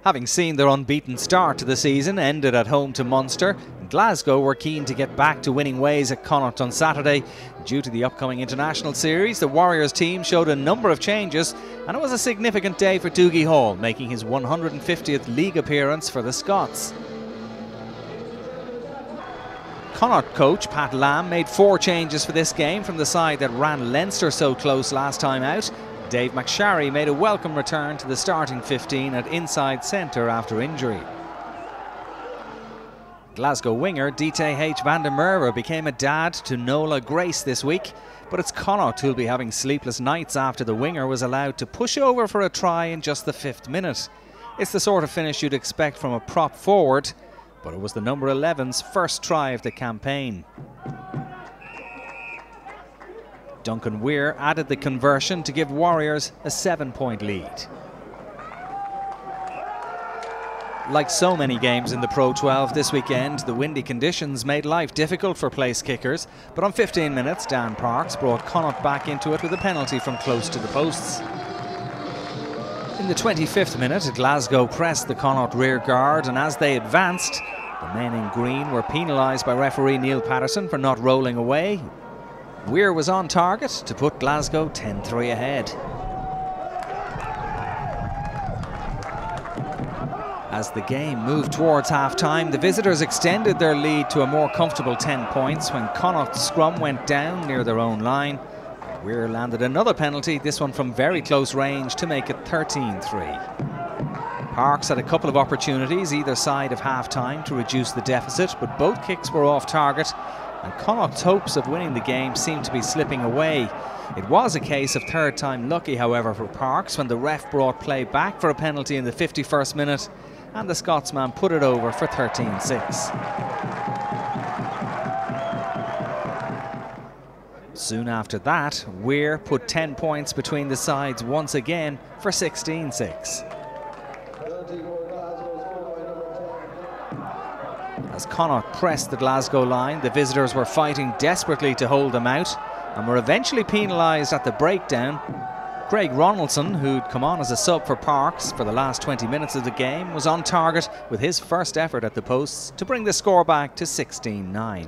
Having seen their unbeaten start to the season ended at home to Munster, Glasgow were keen to get back to winning ways at Connacht on Saturday. Due to the upcoming international series, the Warriors team showed a number of changes, and it was a significant day for Dougie Hall, making his 150th league appearance for the Scots. Connacht coach Pat Lam made 4 changes for this game from the side that ran Leinster so close last time out. Dave McSharry made a welcome return to the starting 15 at inside centre after injury. Glasgow winger Dite H. van der Merwe became a dad to Nola Grace this week, but it's Connacht who'll be having sleepless nights after the winger was allowed to push over for a try in just the 5th minute. It's the sort of finish you'd expect from a prop forward, but it was the number 11's first try of the campaign. Duncan Weir added the conversion to give Warriors a 7-point lead. Like so many games in the Pro 12 this weekend, the windy conditions made life difficult for place kickers, but on 15 minutes, Dan Parks brought Connacht back into it with a penalty from close to the posts. In the 25th minute, Glasgow pressed the Connacht rear guard, and as they advanced, the men in green were penalised by referee Neil Patterson for not rolling away. Weir was on target to put Glasgow 10-3 ahead. As the game moved towards half-time, the visitors extended their lead to a more comfortable 10 points when Connacht's scrum went down near their own line. Weir landed another penalty, this one from very close range, to make it 13-3. Parks had a couple of opportunities either side of half-time to reduce the deficit, but both kicks were off target, and Connacht's hopes of winning the game seemed to be slipping away. It was a case of third time lucky, however, for Parks when the ref brought play back for a penalty in the 51st minute, and the Scotsman put it over for 13-6. Soon after that, Weir put 10 points between the sides once again for 16-6. As Connacht pressed the Glasgow line, the visitors were fighting desperately to hold them out and were eventually penalised at the breakdown. Craig Ronaldson, who'd come on as a sub for Parks for the last 20 minutes of the game, was on target with his first effort at the posts to bring the score back to 16-9.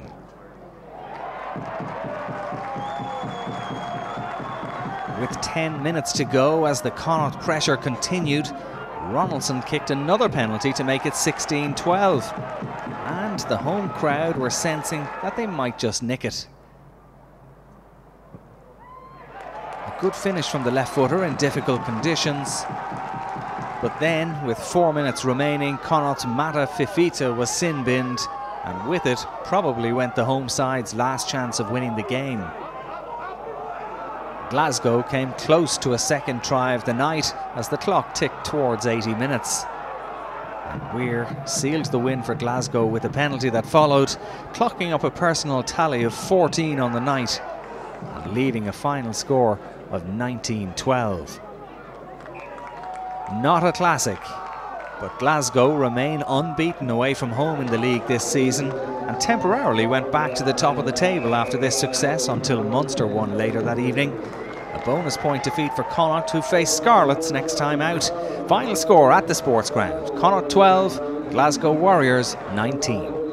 With 10 minutes to go as the Connacht pressure continued, Ronaldson kicked another penalty to make it 16-12. And the home crowd were sensing that they might just nick it. A good finish from the left footer in difficult conditions. But then, with 4 minutes remaining, Connacht's Mata Fifita was sin-binned, and with it probably went the home side's last chance of winning the game. Glasgow came close to a second try of the night as the clock ticked towards 80 minutes. And Weir sealed the win for Glasgow with a penalty that followed, clocking up a personal tally of 14 on the night and leaving a final score of 19-12. Not a classic, but Glasgow remain unbeaten away from home in the league this season and temporarily went back to the top of the table after this success until Munster won later that evening. A bonus point defeat for Connacht, who face Scarlets next time out. Final score at the Sports Ground: Connacht 12, Glasgow Warriors 19.